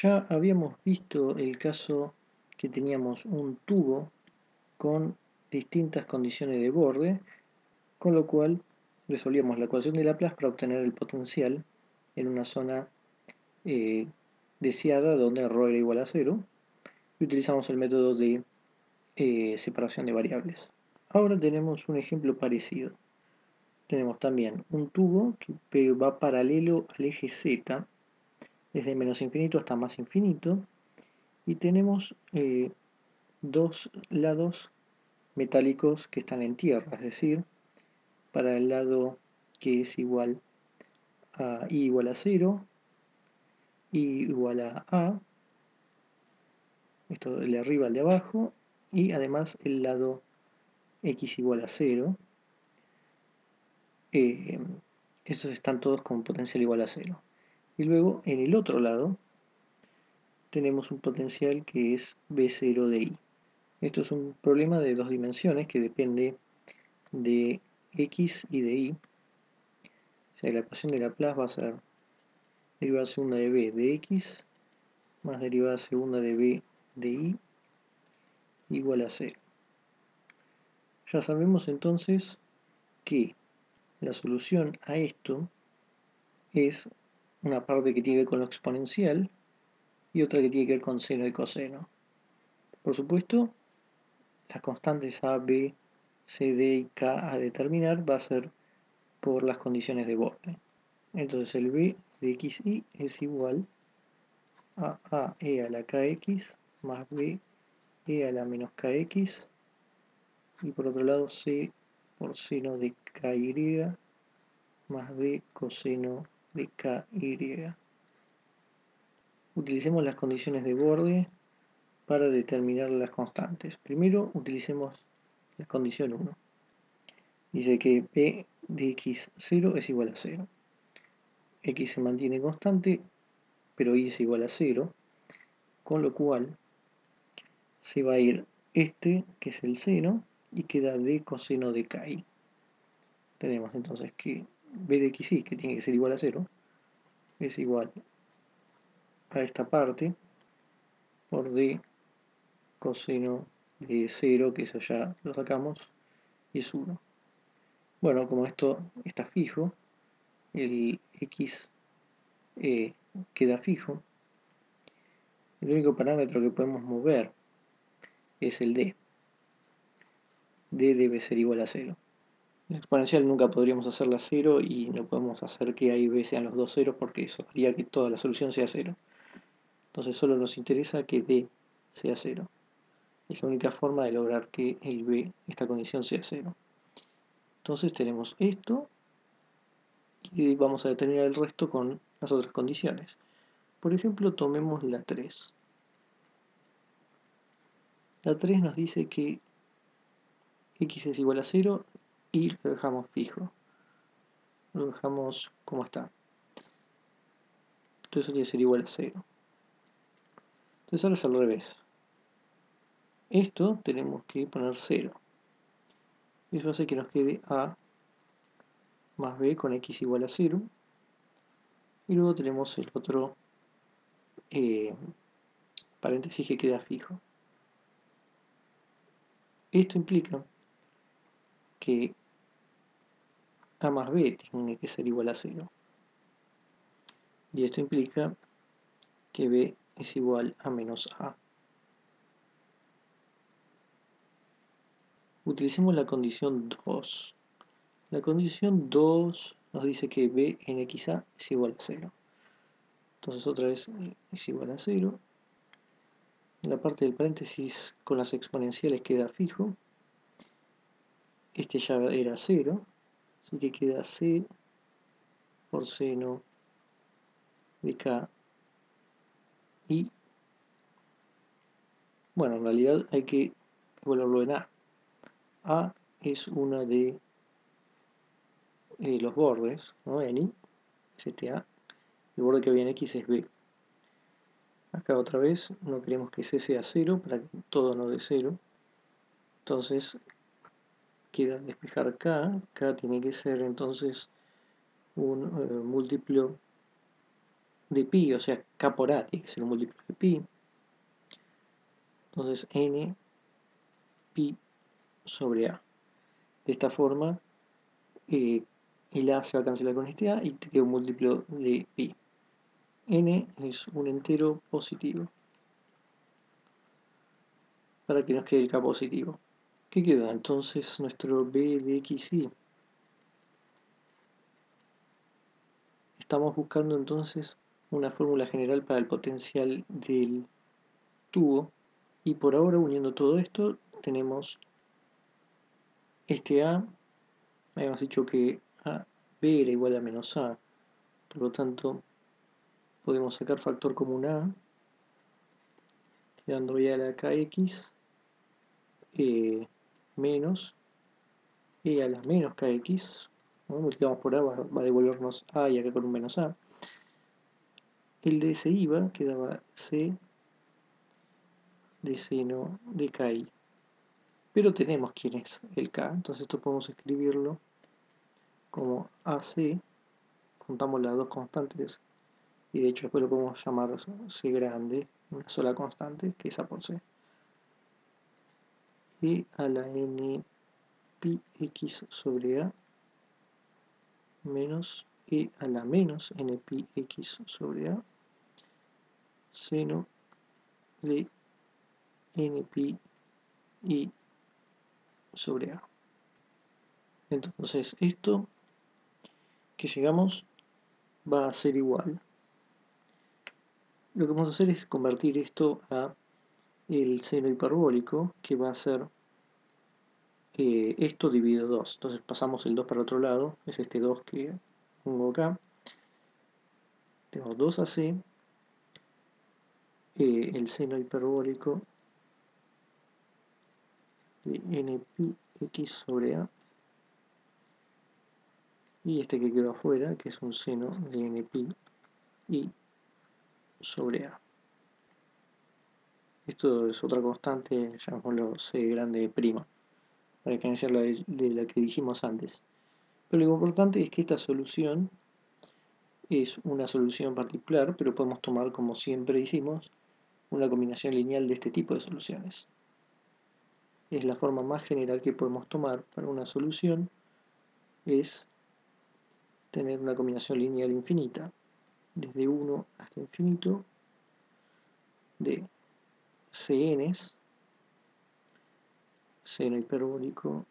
Ya habíamos visto el caso que teníamos un tubo con distintas condiciones de borde, con lo cual resolvíamos la ecuación de Laplace para obtener el potencial en una zona eh, deseada donde ρ era igual a 0 y utilizamos el método de separación de variables. Ahora tenemos un ejemplo parecido. Tenemos también un tubo que va paralelo al eje Z, desde menos infinito hasta más infinito, y tenemos dos lados metálicos que están en tierra, es decir, para el lado que es igual a I igual a 0, I igual a A, esto el de arriba al de abajo, y además el lado X igual a 0, estos están todos con potencial igual a 0. Y luego en el otro lado tenemos un potencial que es B0 de I. Esto es un problema de dos dimensiones que depende de X y de Y. O sea, la ecuación de Laplace va a ser derivada segunda de B de X más derivada segunda de B de Y igual a 0. Ya sabemos entonces que la solución a esto es una parte que tiene que ver con lo exponencial y otra que tiene que ver con seno y coseno. Por supuesto, las constantes A, B, C, D y K a determinar va a ser por las condiciones de borde. Entonces el B de xy es igual a e a la kx más b e a la menos kx, y por otro lado c por seno de ky más b coseno de ky. Utilicemos las condiciones de borde para determinar las constantes. Primero utilicemos la condición 1. Dice que p de x0 es igual a 0. X se mantiene constante, pero y es igual a 0, con lo cual se va a ir este, que es el seno, y queda d coseno de ky. Tenemos entonces que b de xy, que tiene que ser igual a 0, es igual a esta parte por d coseno de 0, que eso ya lo sacamos, y es 1. Bueno, como esto está fijo, el x queda fijo. El único parámetro que podemos mover es el d. D debe ser igual a 0. La exponencial nunca podríamos hacerla 0 y no podemos hacer que A y B sean los dos ceros porque eso haría que toda la solución sea 0. Entonces solo nos interesa que D sea 0. Es la única forma de lograr que el B, esta condición, sea 0. Entonces tenemos esto y vamos a determinar el resto con las otras condiciones. Por ejemplo, tomemos la 3. La 3 nos dice que x es igual a 0 y lo dejamos fijo. Lo dejamos como está. Entonces eso tiene que ser igual a 0. Entonces ahora es al revés. Esto tenemos que poner 0. Eso hace que nos quede A más B con X igual a 0. Y luego tenemos el otro paréntesis que queda fijo. Esto implica que A más B tiene que ser igual a 0. Y esto implica que B es igual a menos A. Utilicemos la condición 2. La condición 2 nos dice que B en XA es igual a 0. Entonces otra vez es igual a 0. La parte del paréntesis con las exponenciales queda fijo. Este ya era 0. Así que queda C por seno de K. Y bueno, en realidad hay que volverlo en A. A es una de los bordes, ¿no? En I, ZA. El borde que había en X es B. Acá otra vez no queremos que C sea 0 para que todo no dé 0. Entonces queda despejar K. K tiene que ser entonces un múltiplo de pi, o sea, k por a tiene que ser un múltiplo de pi. Entonces n pi sobre a. De esta forma, el a se va a cancelar con este a y te queda un múltiplo de pi. N es un entero positivo, para que nos quede el k positivo. ¿Qué queda? Entonces nuestro b de xy. Estamos buscando entonces una fórmula general para el potencial del tubo, y por ahora, uniendo todo esto, tenemos este a. Habíamos dicho que b era igual a menos a, por lo tanto podemos sacar factor común a, quedando ya la kx menos e a la menos kx, ¿no? Multiplicamos por a, va a devolvernos a y acá con un menos a. El de ese iba, quedaba c de seno de ki. Pero tenemos quién es el k, entonces esto podemos escribirlo como ac, juntamos las dos constantes, y de hecho después lo podemos llamar c grande, una sola constante, que es a por c. E a la n pi x sobre a menos e a la menos n pi x sobre a seno de n pi y sobre a. Entonces esto que llegamos va a ser igual. Lo que vamos a hacer es convertir esto a el seno hiperbólico, que va a ser esto dividido 2. Entonces pasamos el 2 para el otro lado, es este 2 que pongo acá. Tenemos 2ac, el seno hiperbólico de n pi x sobre a, y este que quedó afuera, que es un seno de n pi y sobre a. Esto es otra constante, llamémoslo c grande prima, para diferenciar de la que dijimos antes. Pero lo importante es que esta solución es una solución particular, pero podemos tomar, como siempre hicimos, una combinación lineal de este tipo de soluciones. Es la forma más general que podemos tomar para una solución, es tener una combinación lineal infinita, desde 1 hasta infinito, de cn's, seno hiperbólico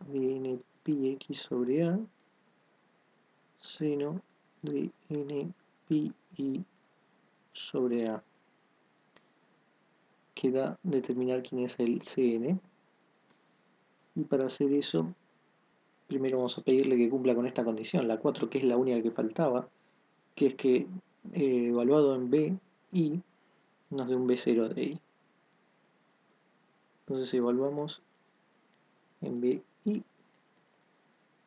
de n pi x sobre a, seno de n pi y sobre a, que da determinar quién es el cn. Y para hacer eso, primero vamos a pedirle que cumpla con esta condición, la 4, que es la única que faltaba, que es que evaluado en b, i, nos dé un b0 de i. Entonces evaluamos en bi,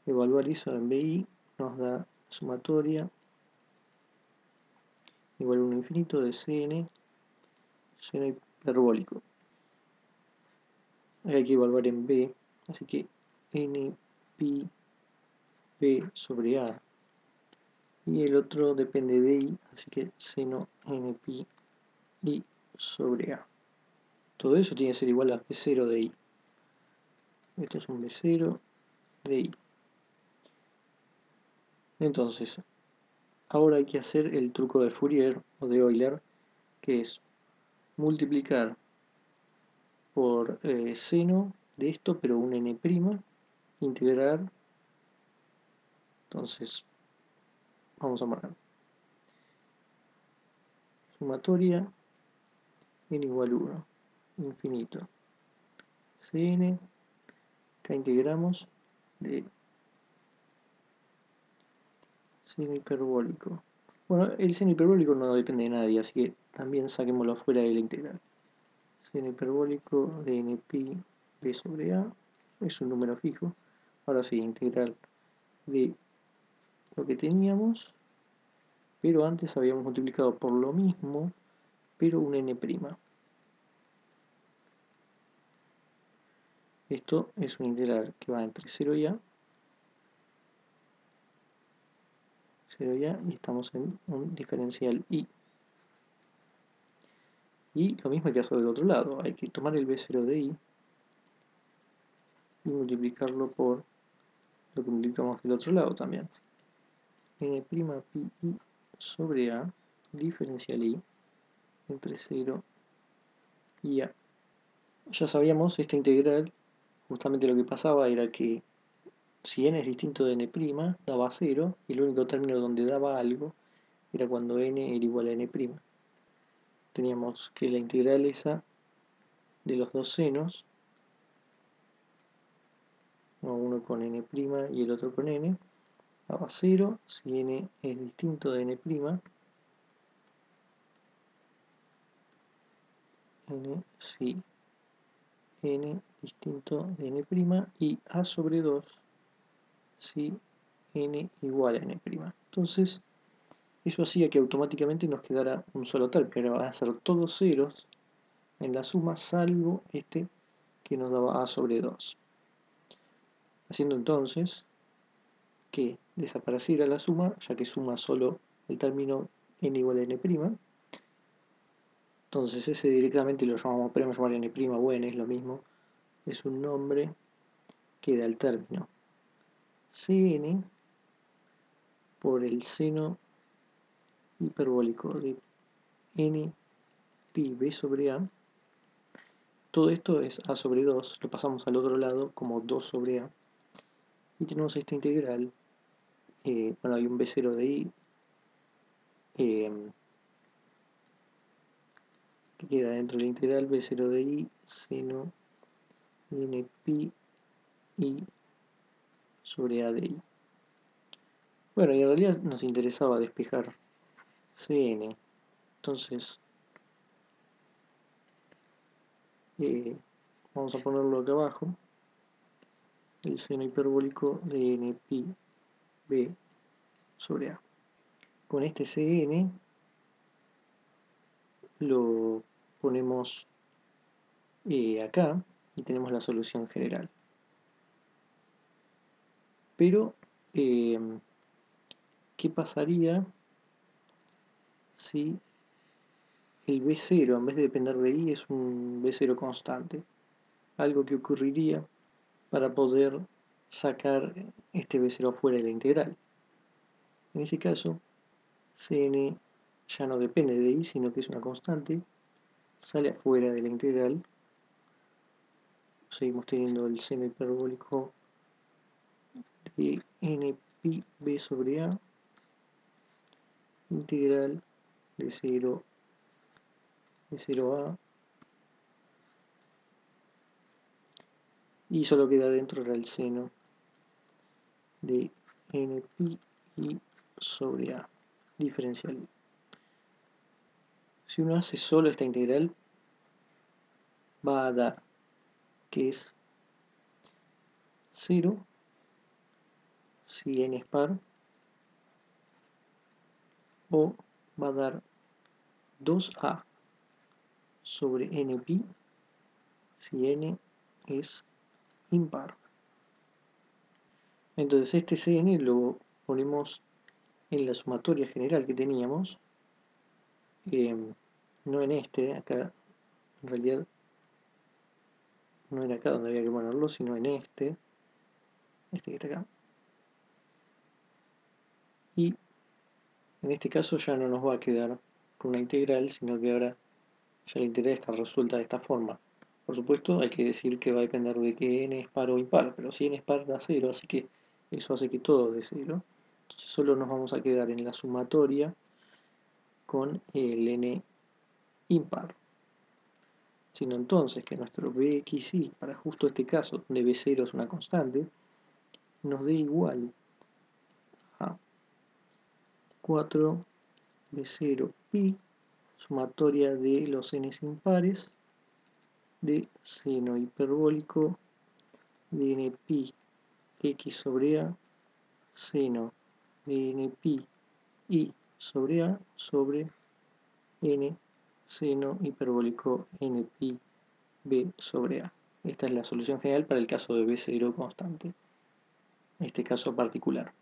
evaluar eso en bi nos da sumatoria igual a 1 infinito de cn, seno hiperbólico. Hay que evaluar en b, así que n pi b sobre a, y el otro depende de i, así que seno n pi i sobre a. Todo eso tiene que ser igual a b0 de i. Esto es un b0 de i. Entonces, ahora hay que hacer el truco de Fourier o de Euler, que es multiplicar por seno de esto, pero un n', integrar. Entonces, vamos a marcar sumatoria n igual 1, infinito, cn, acá integramos de seno hiperbólico. Bueno, el seno hiperbólico no depende de nadie, así que también saquémoslo fuera de la integral. Seno hiperbólico de n pi b sobre a es un número fijo. Ahora sí, integral de lo que teníamos, pero antes habíamos multiplicado por lo mismo, pero un n'. Esto es una integral que va entre 0 y a, 0 y B0 y A, y estamos en un diferencial I. Y lo mismo hay que hacer del otro lado, hay que tomar el B0 de I y multiplicarlo por lo que multiplicamos del otro lado también. N' pi I sobre A, diferencial I, entre 0 y A. Ya sabíamos esta integral, justamente lo que pasaba era que si n es distinto de n', daba 0, y el único término donde daba algo era cuando n era igual a n'. Teníamos que la integral esa de los dos senos, uno con n' y el otro con n, daba 0 si n es distinto de n', si n distinto de n' y a sobre 2 si n igual a n'. Entonces, eso hacía que automáticamente nos quedara un solo término, van a ser todos ceros en la suma, salvo este que nos daba a sobre 2. Haciendo entonces que desapareciera la suma, ya que suma solo el término n igual a n'. Entonces ese directamente lo llamamos, podemos llamar n' o n, es lo mismo. Es un nombre que da el término Cn por el seno hiperbólico de n pi b sobre a. Todo esto es a sobre 2, lo pasamos al otro lado como 2 sobre a. Y tenemos esta integral, bueno, hay un b0 de i, que queda dentro de la integral b0 de i seno n pi i sobre a de i. Bueno, y en realidad nos interesaba despejar Cn, entonces vamos a ponerlo acá abajo, el seno hiperbólico de n pi b sobre a. Con este Cn lo ponemos acá y tenemos la solución general. Pero, ¿qué pasaría si el B0, en vez de depender de I, es un B0 constante? Algo que ocurriría para poder sacar este B0 afuera de la integral. En ese caso, Cn ya no depende de I, sino que es una constante, sale afuera de la integral. Seguimos teniendo el seno hiperbólico de n pi b sobre a, integral de 0 a, y solo queda dentro el seno de n pi i sobre a, diferencial. Si uno hace solo esta integral, va a dar que es 0 si n es par, o va a dar 2a sobre n pi si n es impar. Entonces este Cn lo ponemos en la sumatoria general que teníamos, no en este, acá en realidad no era acá donde había que ponerlo, sino en este que está acá. Y en este caso ya no nos va a quedar con una integral, sino que ahora ya la integral está resuelta de esta forma. Por supuesto, hay que decir que va a depender de que n es par o impar, pero si n es par da 0, así que eso hace que todo dé 0. Entonces solo nos vamos a quedar en la sumatoria con el n impar. Sino entonces que nuestro bxi, para justo este caso, donde b0 es una constante, nos dé igual a 4 b0 pi, sumatoria de los n impares, de seno hiperbólico de n pi x sobre a, seno de n pi i sobre a, sobre n seno hiperbólico n pi b sobre a. Esta es la solución general para el caso de b0 constante, este caso particular.